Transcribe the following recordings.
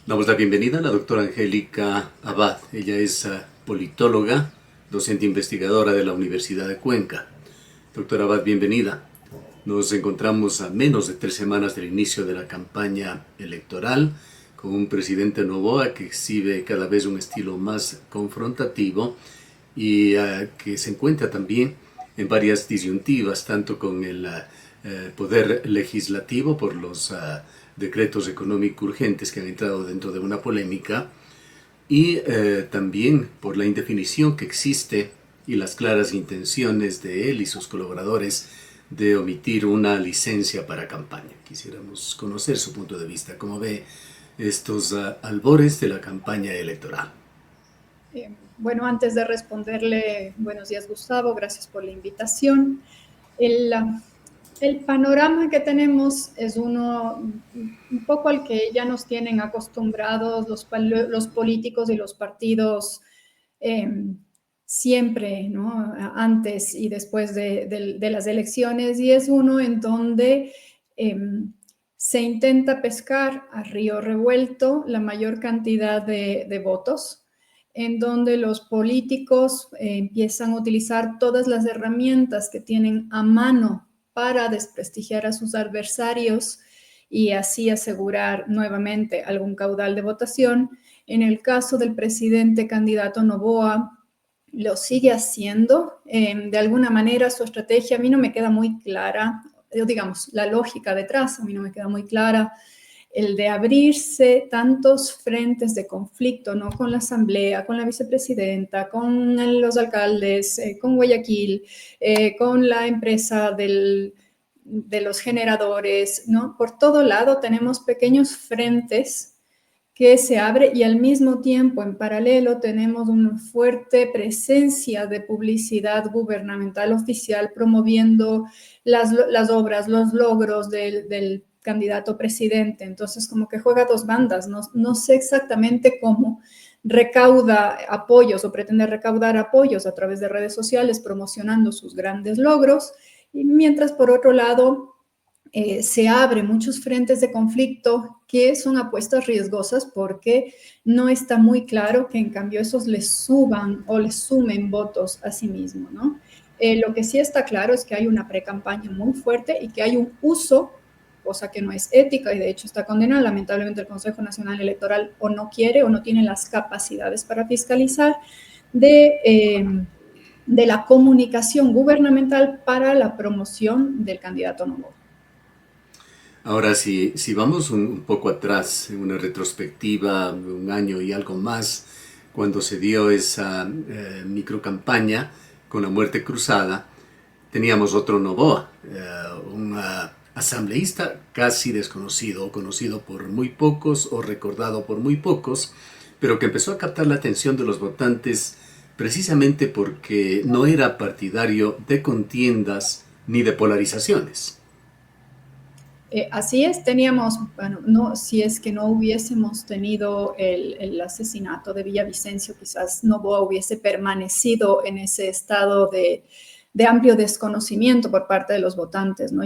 Damos la bienvenida a la doctora Angélica Abad. Ella es politóloga, docente investigadora de la Universidad de Cuenca. Doctora Abad, bienvenida. Nos encontramos a menos de 3 semanas del inicio de la campaña electoral, con un presidente Noboa que exhibe cada vez un estilo más confrontativo y que se encuentra también en varias disyuntivas, tanto con el poder legislativo por los decretos económicos urgentes que han entrado dentro de una polémica y también por la indefinición que existe y las claras intenciones de él y sus colaboradores de omitir una licencia para campaña. Quisiéramos conocer su punto de vista, cómo ve estos albores de la campaña electoral. Bueno, antes de responderle, buenos días Gustavo, gracias por la invitación. El panorama que tenemos es uno un poco al que ya nos tienen acostumbrados los políticos y los partidos siempre, ¿no? Antes y después de las elecciones, y es uno en donde se intenta pescar a río revuelto la mayor cantidad de votos, en donde los políticos empiezan a utilizar todas las herramientas que tienen a mano para desprestigiar a sus adversarios y así asegurar nuevamente algún caudal de votación. En el caso del presidente candidato Noboa, lo sigue haciendo. De alguna manera su estrategia a mí no me queda muy clara, digamos, la lógica detrás a mí no me queda muy clara, el de abrirse tantos frentes de conflicto, ¿no? Con la asamblea, con la vicepresidenta, con los alcaldes, con Guayaquil, con la empresa de los generadores, ¿no? Por todo lado tenemos pequeños frentes que se abre y al mismo tiempo, en paralelo, tenemos una fuerte presencia de publicidad gubernamental oficial promoviendo las obras, los logros del candidato presidente. Entonces, como que juega dos bandas. No sé exactamente cómo recauda apoyos o pretende recaudar apoyos a través de redes sociales promocionando sus grandes logros. Y mientras, por otro lado, se abren muchos frentes de conflicto que son apuestas riesgosas porque no está muy claro que en cambio esos les suban o les sumen votos a sí mismo, ¿no? Lo que sí está claro es que hay una pre-campaña muy fuerte y que hay un uso, cosa que no es ética y de hecho está condenada. Lamentablemente el Consejo Nacional Electoral o no quiere o no tiene las capacidades para fiscalizar de la comunicación gubernamental para la promoción del candidato Noboa. Ahora, si vamos un poco atrás, en una retrospectiva, un año y algo más, cuando se dio esa microcampaña con la muerte cruzada, teníamos otro Noboa, un asambleísta casi desconocido, o conocido por muy pocos, o recordado por muy pocos, pero que empezó a captar la atención de los votantes precisamente porque no era partidario de contiendas ni de polarizaciones. Así es, teníamos, bueno, no, si es que no hubiésemos tenido el asesinato de Villavicencio, quizás Noboa hubiese permanecido en ese estado de amplio desconocimiento por parte de los votantes, ¿no?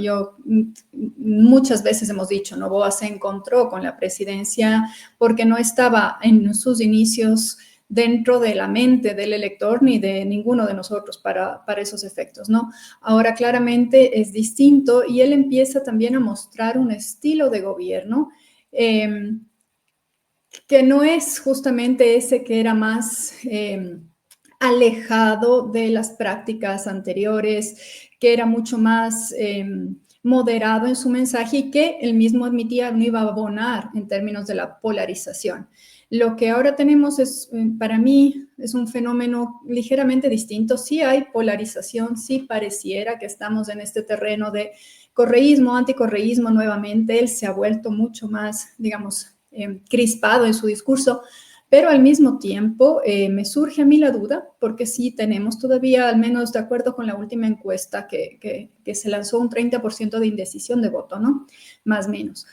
Muchas veces hemos dicho, Noboa se encontró con la presidencia porque no estaba en sus inicios dentro de la mente del elector ni de ninguno de nosotros para esos efectos, ¿no? Ahora claramente es distinto y él empieza también a mostrar un estilo de gobierno que no es justamente ese que era más alejado de las prácticas anteriores, que era mucho más moderado en su mensaje y que él mismo admitía no iba a abonar en términos de la polarización. Lo que ahora tenemos es, para mí, es un fenómeno ligeramente distinto. Sí hay polarización, sí pareciera que estamos en este terreno de correísmo, anticorreísmo nuevamente. Él se ha vuelto mucho más, digamos, crispado en su discurso, pero al mismo tiempo me surge a mí la duda, porque sí tenemos todavía, al menos de acuerdo con la última encuesta, que se lanzó un 30% de indecisión de voto, ¿no? Más o menos.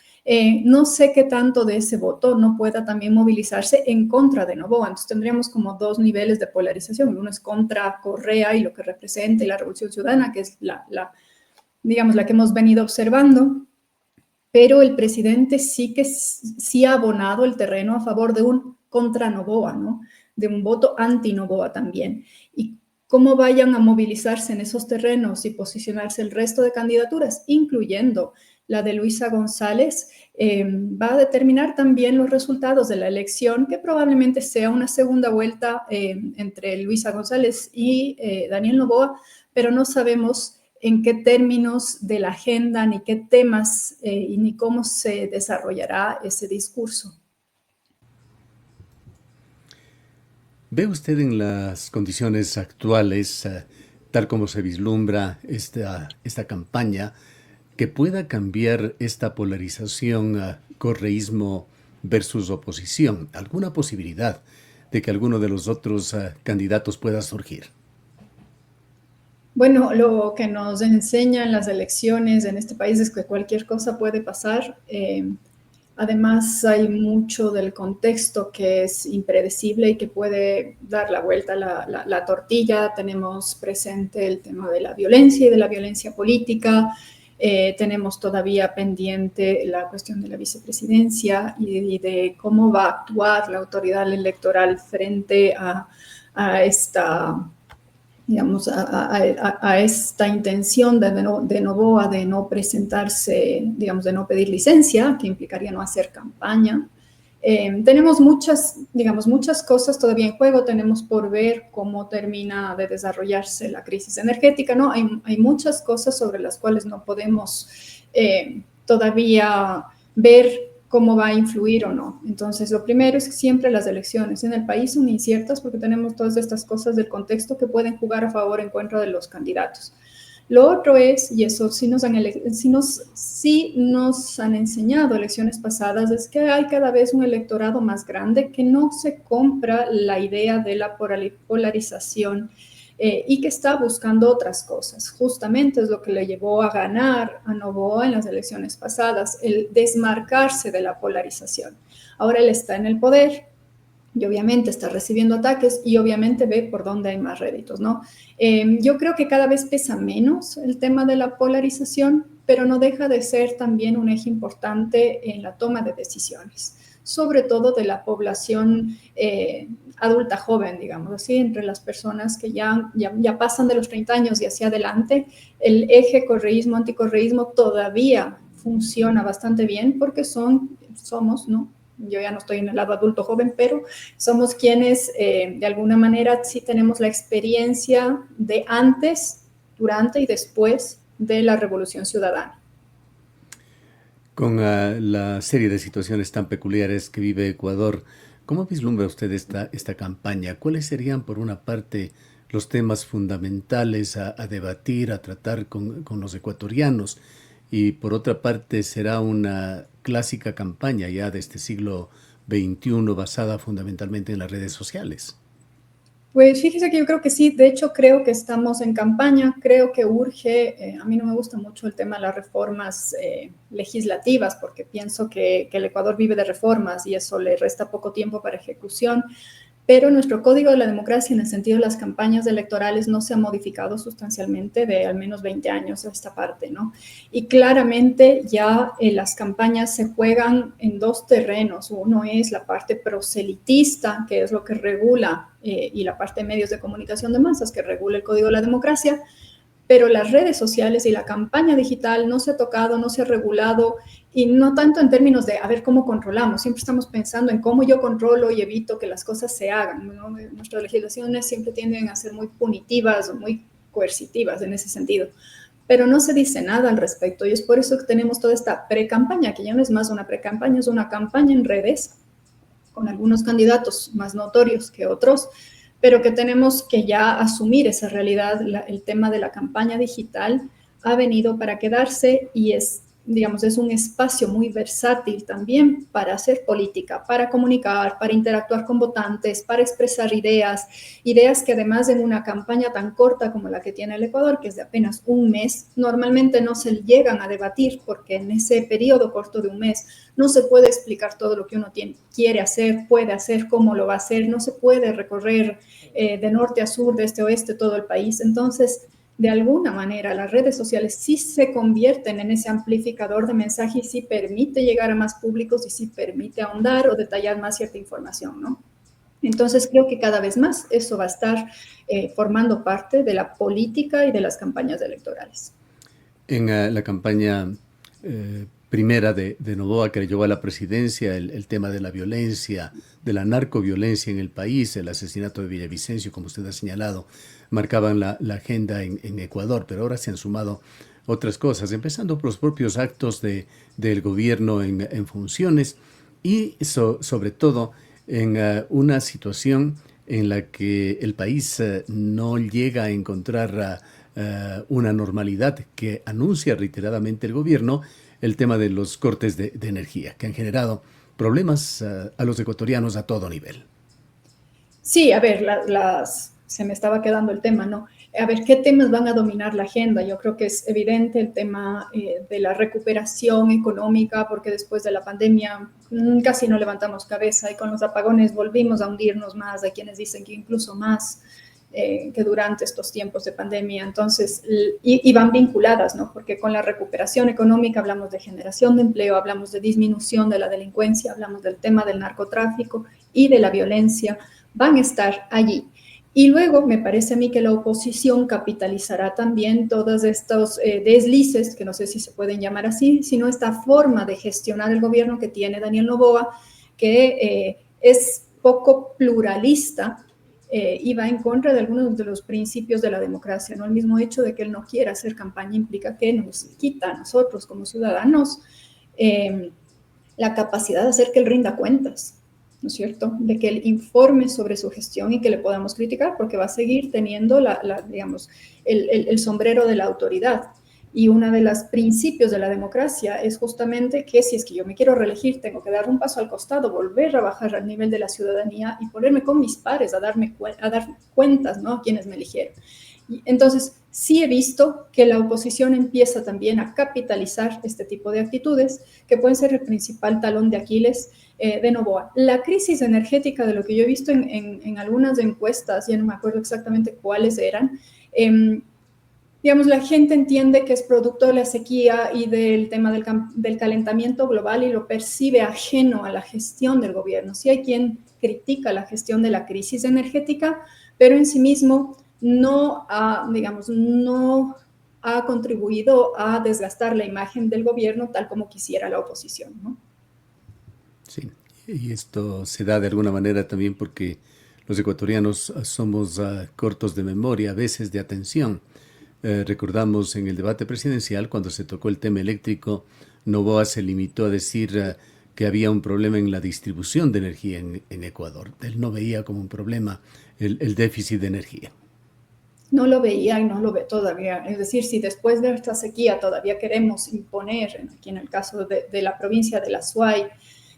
No sé qué tanto de ese voto no pueda también movilizarse en contra de Noboa. Entonces tendríamos como dos niveles de polarización. Uno es contra Correa y lo que representa y la Revolución Ciudadana, que es digamos, la que hemos venido observando. pero el presidente sí ha abonado el terreno a favor de un contra Noboa, ¿no? De un voto anti-Noboa también. Y cómo vayan a movilizarse en esos terrenos y posicionarse el resto de candidaturas, incluyendo la de Luisa González, va a determinar también los resultados de la elección, que probablemente sea una segunda vuelta entre Luisa González y Daniel Noboa, pero no sabemos en qué términos de la agenda, ni qué temas, y ni cómo se desarrollará ese discurso. ¿Ve usted en las condiciones actuales, tal como se vislumbra esta campaña, que pueda cambiar esta polarización correísmo versus oposición? ¿Alguna posibilidad de que alguno de los otros candidatos pueda surgir? Bueno, lo que nos enseñan las elecciones en este país es que cualquier cosa puede pasar. Además, hay mucho del contexto que es impredecible y que puede dar la vuelta a la tortilla. Tenemos presente el tema de la violencia y de la violencia política. Tenemos todavía pendiente la cuestión de la vicepresidencia y de cómo va a actuar la autoridad electoral frente a esta, digamos, a esta intención de Noboa de no presentarse, digamos, de no pedir licencia, que implicaría no hacer campaña. Tenemos muchas cosas todavía en juego. Tenemos por ver cómo termina de desarrollarse la crisis energética, ¿no? Hay muchas cosas sobre las cuales no podemos todavía ver cómo va a influir o no. Entonces, lo primero es que siempre las elecciones en el país son inciertas porque tenemos todas estas cosas del contexto que pueden jugar a favor o en contra de los candidatos. Lo otro es, y eso sí nos han enseñado elecciones pasadas, es que hay cada vez un electorado más grande que no se compra la idea de la polarización y que está buscando otras cosas. Justamente es lo que le llevó a ganar a Noboa en las elecciones pasadas, el desmarcarse de la polarización. Ahora él está en el poder y obviamente está recibiendo ataques y obviamente ve por dónde hay más réditos, ¿no? Yo creo que cada vez pesa menos el tema de la polarización, pero no deja de ser también un eje importante en la toma de decisiones, sobre todo de la población adulta joven, digamos así, entre las personas que ya pasan de los 30 años y hacia adelante. El eje correísmo-anticorreísmo todavía funciona bastante bien porque somos, ¿no? Yo ya no estoy en el lado adulto joven, pero somos quienes de alguna manera sí tenemos la experiencia de antes, durante y después de la Revolución Ciudadana. Con la serie de situaciones tan peculiares que vive Ecuador, ¿cómo vislumbra usted esta campaña? ¿Cuáles serían, por una parte, los temas fundamentales a debatir, a tratar con los ecuatorianos? Y por otra parte, será una clásica campaña ya de este siglo XXI basada fundamentalmente en las redes sociales. Pues fíjese que yo creo que sí, de hecho creo que estamos en campaña, creo que urge, a mí no me gusta mucho el tema de las reformas legislativas porque pienso que el Ecuador vive de reformas y eso le resta poco tiempo para ejecución, pero nuestro código de la democracia en el sentido de las campañas electorales no se ha modificado sustancialmente de al menos 20 años a esta parte, ¿no? Y claramente ya las campañas se juegan en dos terrenos. Uno es la parte proselitista, que es lo que regula, y la parte de medios de comunicación de masas, que regula el código de la democracia, pero las redes sociales y la campaña digital no se ha tocado, no se ha regulado, y no tanto en términos de a ver cómo controlamos, siempre estamos pensando en cómo yo controlo y evito que las cosas se hagan, ¿no? Nuestras legislaciones siempre tienden a ser muy punitivas o muy coercitivas en ese sentido, pero no se dice nada al respecto y es por eso que tenemos toda esta pre-campaña, que ya no es más una pre-campaña, es una campaña en redes con algunos candidatos más notorios que otros, pero que tenemos que ya asumir esa realidad. El tema de la campaña digital ha venido para quedarse y es un espacio muy versátil también para hacer política, para comunicar, para interactuar con votantes, para expresar ideas que además en una campaña tan corta como la que tiene el Ecuador, que es de apenas un mes, normalmente no se llegan a debatir porque en ese periodo corto de un mes no se puede explicar todo lo que uno quiere hacer, puede hacer, cómo lo va a hacer, no se puede recorrer de norte a sur, de este a oeste, todo el país. Entonces, de alguna manera las redes sociales sí se convierten en ese amplificador de mensaje y sí permite llegar a más públicos y sí permite ahondar o detallar más cierta información, ¿no? Entonces creo que cada vez más eso va a estar formando parte de la política y de las campañas electorales. En la campaña primera de Noboa, que le llevó a la presidencia, el tema de la violencia, de la narcoviolencia en el país, el asesinato de Villavicencio, como usted ha señalado, marcaban la agenda en Ecuador, pero ahora se han sumado otras cosas, empezando por los propios actos del gobierno en funciones y sobre todo en una situación en la que el país no llega a encontrar una normalidad que anuncia reiteradamente el gobierno, el tema de los cortes de energía, que han generado problemas a los ecuatorianos a todo nivel. Sí, a ver, se me estaba quedando el tema, ¿no? A ver, ¿qué temas van a dominar la agenda? Yo creo que es evidente el tema de la recuperación económica, porque después de la pandemia casi no levantamos cabeza y con los apagones volvimos a hundirnos más. Hay quienes dicen que incluso más que durante estos tiempos de pandemia. Entonces, y van vinculadas, ¿no? Porque con la recuperación económica hablamos de generación de empleo, hablamos de disminución de la delincuencia, hablamos del tema del narcotráfico y de la violencia, van a estar allí. Y luego me parece a mí que la oposición capitalizará también todos estos deslices, que no sé si se pueden llamar así, sino esta forma de gestionar el gobierno que tiene Daniel Noboa, que es poco pluralista y va en contra de algunos de los principios de la democracia, ¿no? El mismo hecho de que él no quiera hacer campaña implica que nos quita a nosotros como ciudadanos la capacidad de hacer que él rinda cuentas, ¿no es cierto? De que él informe sobre su gestión y que le podamos criticar, porque va a seguir teniendo, digamos, el sombrero de la autoridad. Y uno de los principios de la democracia es justamente que si es que yo me quiero reelegir, tengo que dar un paso al costado, volver a bajar al nivel de la ciudadanía y ponerme con mis pares a dar cuentas, ¿no? A quienes me eligieron. Entonces, sí he visto que la oposición empieza también a capitalizar este tipo de actitudes que pueden ser el principal talón de Aquiles de Noboa. La crisis energética, de lo que yo he visto en algunas encuestas, ya no me acuerdo exactamente cuáles eran, digamos, la gente entiende que es producto de la sequía y del tema del calentamiento global y lo percibe ajeno a la gestión del gobierno. Sí hay quien critica la gestión de la crisis energética, pero en sí mismo no ha, digamos, no ha contribuido a desgastar la imagen del gobierno tal como quisiera la oposición, ¿no? Sí, y esto se da de alguna manera también porque los ecuatorianos somos cortos de memoria, a veces de atención. Recordamos en el debate presidencial, cuando se tocó el tema eléctrico, Noboa se limitó a decir que había un problema en la distribución de energía en Ecuador. Él no veía como un problema el déficit de energía. No lo veía y no lo ve todavía. Es decir, si después de esta sequía todavía queremos imponer, aquí en el caso de la provincia de la Suay,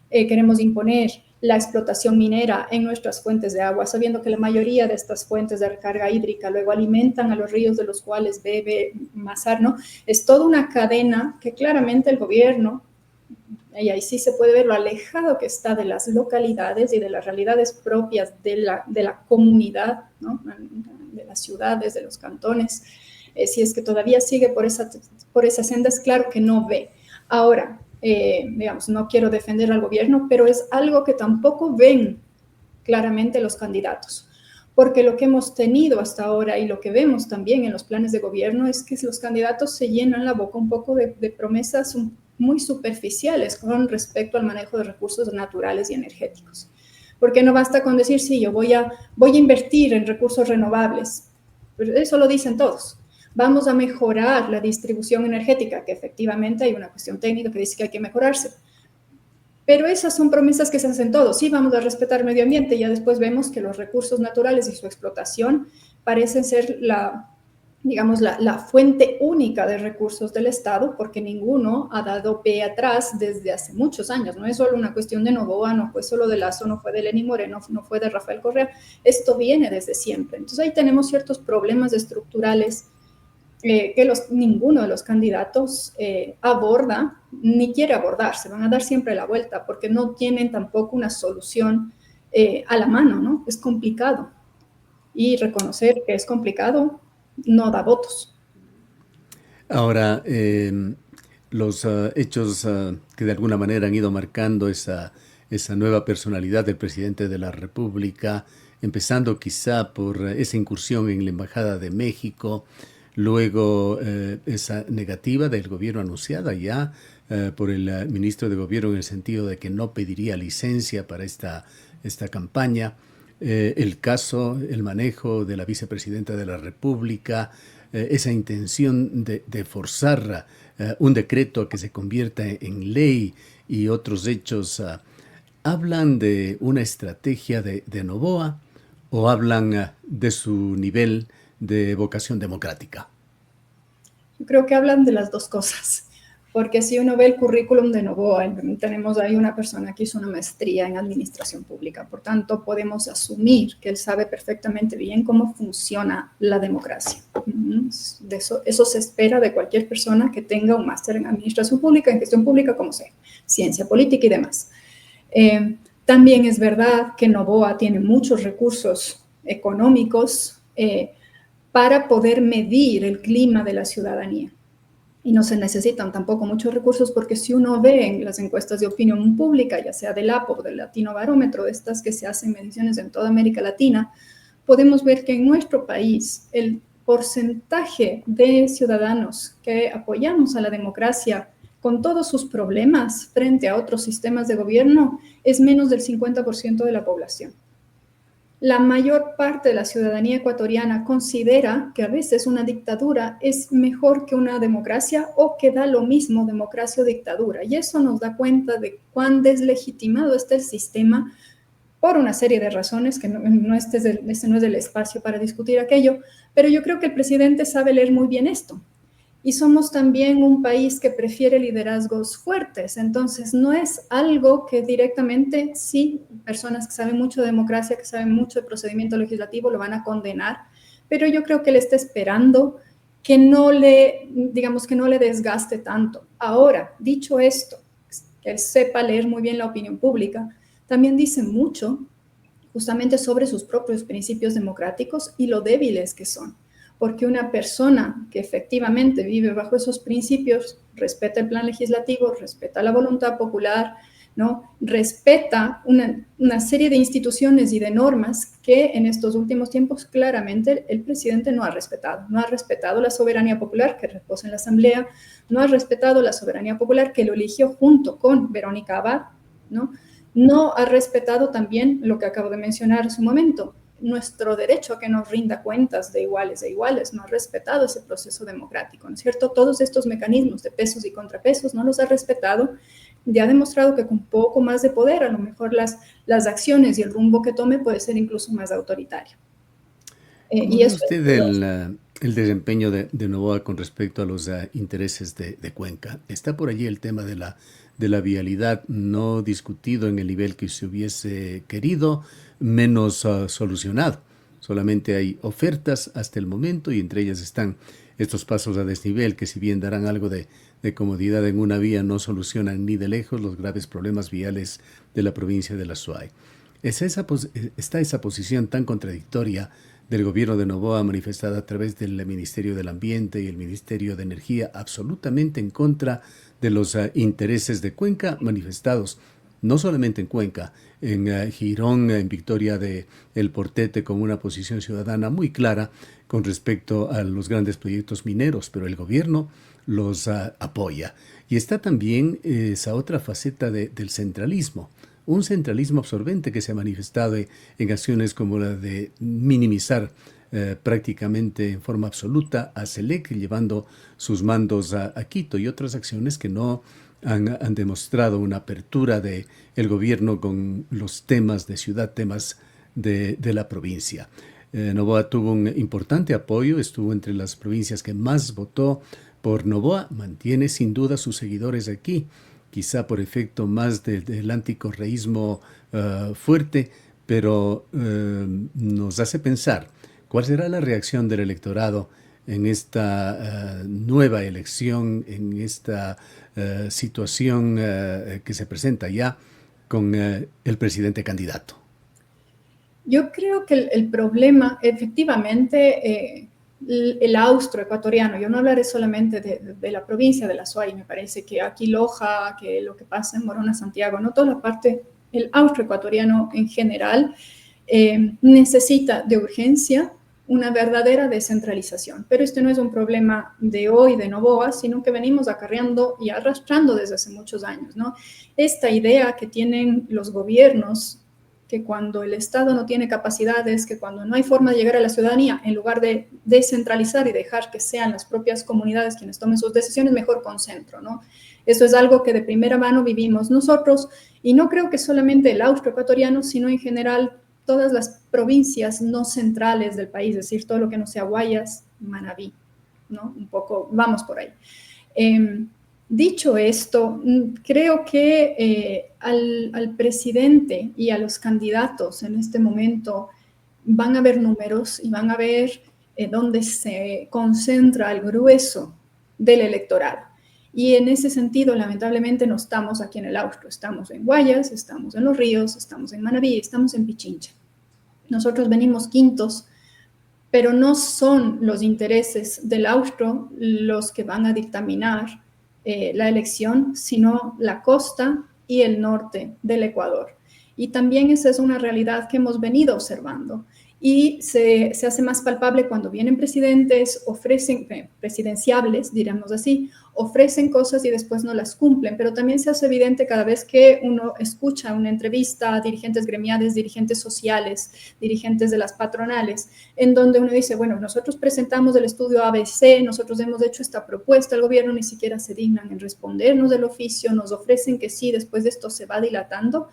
queremos imponer la explotación minera en nuestras fuentes de agua, sabiendo que la mayoría de estas fuentes de recarga hídrica luego alimentan a los ríos de los cuales bebe Mazar, ¿no? Es toda una cadena que claramente el gobierno, y ahí sí se puede ver lo alejado que está de las localidades y de las realidades propias de la comunidad, ¿no? De las ciudades, de los cantones, si es que todavía sigue por esa senda, es claro que no ve. Ahora, digamos, no quiero defender al gobierno, pero es algo que tampoco ven claramente los candidatos, porque lo que hemos tenido hasta ahora y lo que vemos también en los planes de gobierno es que los candidatos se llenan la boca un poco de promesas muy superficiales con respecto al manejo de recursos naturales y energéticos. Porque no basta con decir, sí, yo voy a invertir en recursos renovables, pero eso lo dicen todos. Vamos a mejorar la distribución energética, que efectivamente hay una cuestión técnica que dice que hay que mejorarse. Pero esas son promesas que se hacen todos. Sí, vamos a respetar el medio ambiente, ya después vemos que los recursos naturales y su explotación parecen ser digamos, la fuente única de recursos del Estado, porque ninguno ha dado pie atrás desde hace muchos años. No es solo una cuestión de Noboa, no fue solo de Lazo, no fue de Lenín Moreno, no fue de Rafael Correa. Esto viene desde siempre. Entonces ahí tenemos ciertos problemas estructurales que ninguno de los candidatos aborda ni quiere abordar. Se van a dar siempre la vuelta porque no tienen tampoco una solución a la mano, ¿no? Es complicado. Y reconocer que es complicado no da votos. Ahora, los hechos que de alguna manera han ido marcando esa nueva personalidad del presidente de la República, empezando quizá por esa incursión en la Embajada de México, luego esa negativa del gobierno anunciada ya por el ministro de Gobierno en el sentido de que no pediría licencia para esta campaña, el caso, el manejo de la vicepresidenta de la República, esa intención de forzar un decreto a que se convierta en ley y otros hechos, ¿hablan de una estrategia de Noboa o hablan de su nivel de vocación democrática? Yo creo que hablan de las dos cosas, porque si uno ve el currículum de Noboa, tenemos ahí una persona que hizo una maestría en administración pública, por tanto podemos asumir que él sabe perfectamente bien cómo funciona la democracia. Eso se espera de cualquier persona que tenga un máster en administración pública, en gestión pública, como sea, ciencia política y demás. También es verdad que Noboa tiene muchos recursos económicos para poder medir el clima de la ciudadanía. Y no se necesitan tampoco muchos recursos porque si uno ve en las encuestas de opinión pública, ya sea del APO o del Latino Barómetro, de estas que se hacen mediciones en toda América Latina, podemos ver que en nuestro país el porcentaje de ciudadanos que apoyamos a la democracia con todos sus problemas frente a otros sistemas de gobierno es menos del 50% de la población. La mayor parte de la ciudadanía ecuatoriana considera que a veces una dictadura es mejor que una democracia o que da lo mismo democracia o dictadura. Y eso nos da cuenta de cuán deslegitimado está el sistema por una serie de razones, que este no es el espacio para discutir aquello, pero yo creo que el presidente sabe leer muy bien esto. Y somos también un país que prefiere liderazgos fuertes, entonces no es algo que directamente, sí, personas que saben mucho de democracia, que saben mucho de procedimiento legislativo lo van a condenar, pero yo creo que él está esperando que no le, digamos, que no le desgaste tanto. Ahora, dicho esto, que él sepa leer muy bien la opinión pública, también dice mucho justamente sobre sus propios principios democráticos y lo débiles que son. Porque una persona que efectivamente vive bajo esos principios respeta el plan legislativo, respeta la voluntad popular, ¿no? Respeta una serie de instituciones y de normas que en estos últimos tiempos claramente el presidente no ha respetado. No ha respetado la soberanía popular que reposa en la Asamblea, no ha respetado la soberanía popular que lo eligió junto con Verónica Abad, ¿no? No ha respetado también lo que acabo de mencionar hace un momento, nuestro derecho a que nos rinda cuentas de iguales a iguales, no ha respetado ese proceso democrático, ¿no es cierto? Todos estos mecanismos de pesos y contrapesos no los ha respetado y ha demostrado que con poco más de poder, a lo mejor las acciones y el rumbo que tome puede ser incluso más autoritario. ¿Cómo ve usted el desempeño de Noboa con respecto a los intereses de Cuenca? Está por allí el tema de la vialidad no discutido en el nivel que se hubiese querido, menos solucionado. Solamente hay ofertas hasta el momento y entre ellas están estos pasos a desnivel que si bien darán algo de comodidad en una vía, no solucionan ni de lejos los graves problemas viales de la provincia de la Suay. Está esa posición tan contradictoria del gobierno de Noboa manifestada a través del Ministerio del Ambiente y el Ministerio de Energía, absolutamente en contra de los intereses de Cuenca manifestados no solamente en Cuenca, en Girón, en Victoria de El Portete, con una posición ciudadana muy clara con respecto a los grandes proyectos mineros, pero el gobierno los apoya. Y está también esa otra faceta del centralismo, un centralismo absorbente que se ha manifestado en acciones como la de minimizar prácticamente en forma absoluta a SELEC, llevando sus mandos a Quito, y otras acciones que no han demostrado una apertura del gobierno con los temas de ciudad, temas de la provincia. Noboa tuvo un importante apoyo, estuvo entre las provincias que más votó por Noboa, mantiene sin duda sus seguidores aquí, quizá por efecto más del anticorreísmo fuerte, pero nos hace pensar cuál será la reacción del electorado en esta nueva elección, en esta situación que se presenta ya con el presidente candidato. Yo creo que el problema, efectivamente, el austroecuatoriano, yo no hablaré solamente de la provincia de la Suay, me parece que aquí Loja, que lo que pasa en Morona, Santiago, no toda la parte, el austroecuatoriano en general, necesita de urgencia una verdadera descentralización. Pero este no es un problema de hoy, de Novoa, sino que venimos acarreando y arrastrando desde hace muchos años, ¿no? Esta idea que tienen los gobiernos, que cuando el Estado no tiene capacidades, que cuando no hay forma de llegar a la ciudadanía, en lugar de descentralizar y dejar que sean las propias comunidades quienes tomen sus decisiones, mejor concentro, ¿no? Esto es algo que de primera mano vivimos nosotros, y no creo que solamente el austroecuatoriano, sino en general todas las provincias no centrales del país, es decir, todo lo que no sea Guayas, Manabí, ¿no? Un poco, vamos por ahí. Dicho esto, creo que al presidente y a los candidatos en este momento van a ver números y van a ver dónde se concentra el grueso del electorado. Y en ese sentido, lamentablemente, no estamos aquí en el Austro, estamos en Guayas, estamos en Los Ríos, estamos en Manabí, estamos en Pichincha. Nosotros venimos quintos, pero no son los intereses del Austro los que van a dictaminar la elección, sino la costa y el norte del Ecuador. Y también esa es una realidad que hemos venido observando. Y se hace más palpable cuando vienen presidentes, ofrecen, presidenciables, diríamos así, ofrecen cosas y después no las cumplen, pero también se hace evidente cada vez que uno escucha una entrevista a dirigentes gremiales, dirigentes sociales, dirigentes de las patronales, en donde uno dice, bueno, nosotros presentamos el estudio ABC, nosotros hemos hecho esta propuesta, el gobierno ni siquiera se dignan en respondernos del oficio, nos ofrecen que sí, después de esto se va dilatando.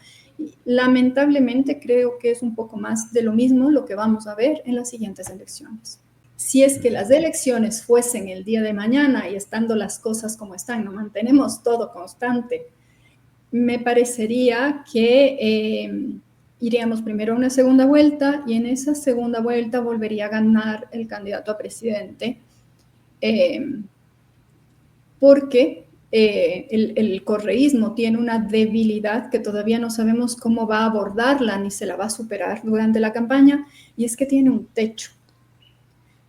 Lamentablemente creo que es un poco más de lo mismo lo que vamos a ver en las siguientes elecciones. Si es que las elecciones fuesen el día de mañana y estando las cosas como están, no mantenemos todo constante, me parecería que iríamos primero a una segunda vuelta y en esa segunda vuelta volvería a ganar el candidato a presidente, porque el correísmo tiene una debilidad que todavía no sabemos cómo va a abordarla ni se la va a superar durante la campaña, y es que tiene un techo.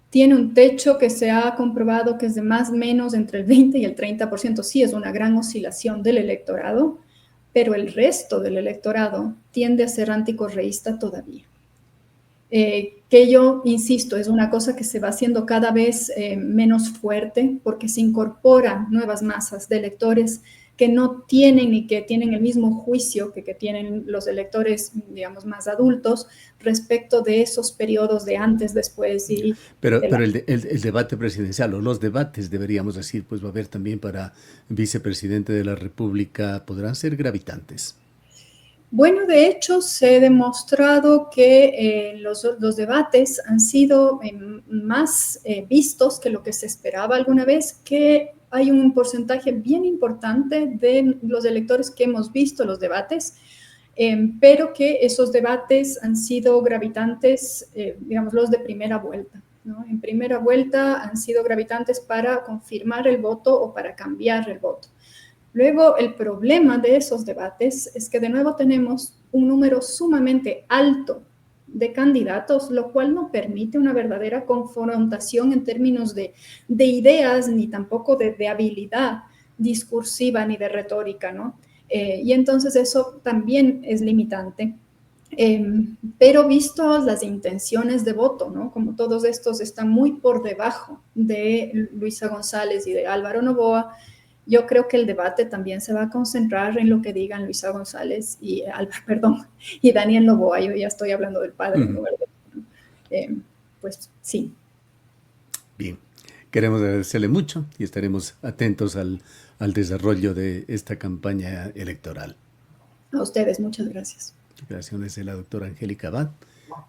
Tiene un techo que se ha comprobado que es de más o menos entre el 20 y el 30%. Sí, es una gran oscilación del electorado, pero el resto del electorado tiende a ser anticorreísta todavía. Que yo insisto, es una cosa que se va haciendo cada vez menos fuerte porque se incorporan nuevas masas de electores que no tienen ni que tienen el mismo juicio que tienen los electores, digamos, más adultos respecto de esos periodos de antes, después y... Pero el debate presidencial, o los debates, deberíamos decir, pues va a haber también para vicepresidente de la República, podrán ser gravitantes. Bueno, de hecho, se ha demostrado que los debates han sido más vistos que lo que se esperaba alguna vez, que hay un porcentaje bien importante de los electores que hemos visto los debates, pero que esos debates han sido gravitantes, digamos, los de primera vuelta, ¿no? En primera vuelta han sido gravitantes para confirmar el voto o para cambiar el voto. Luego, el problema de esos debates es que de nuevo tenemos un número sumamente alto de candidatos, lo cual no permite una verdadera confrontación en términos de ideas, ni tampoco de habilidad discursiva ni de retórica, ¿no? Y entonces eso también es limitante. Pero visto las intenciones de voto, ¿no? Como todos estos están muy por debajo de Luisa González y de Álvaro Noboa, yo creo que el debate también se va a concentrar en lo que digan Luisa González y, y Daniel Noboa. Yo ya estoy hablando del padre en lugar de... pues sí. Bien, queremos agradecerle mucho y estaremos atentos al desarrollo de esta campaña electoral. A ustedes, muchas gracias. Gracias de la doctora Angélica Abad.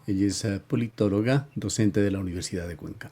Ella es politóloga, docente de la Universidad de Cuenca.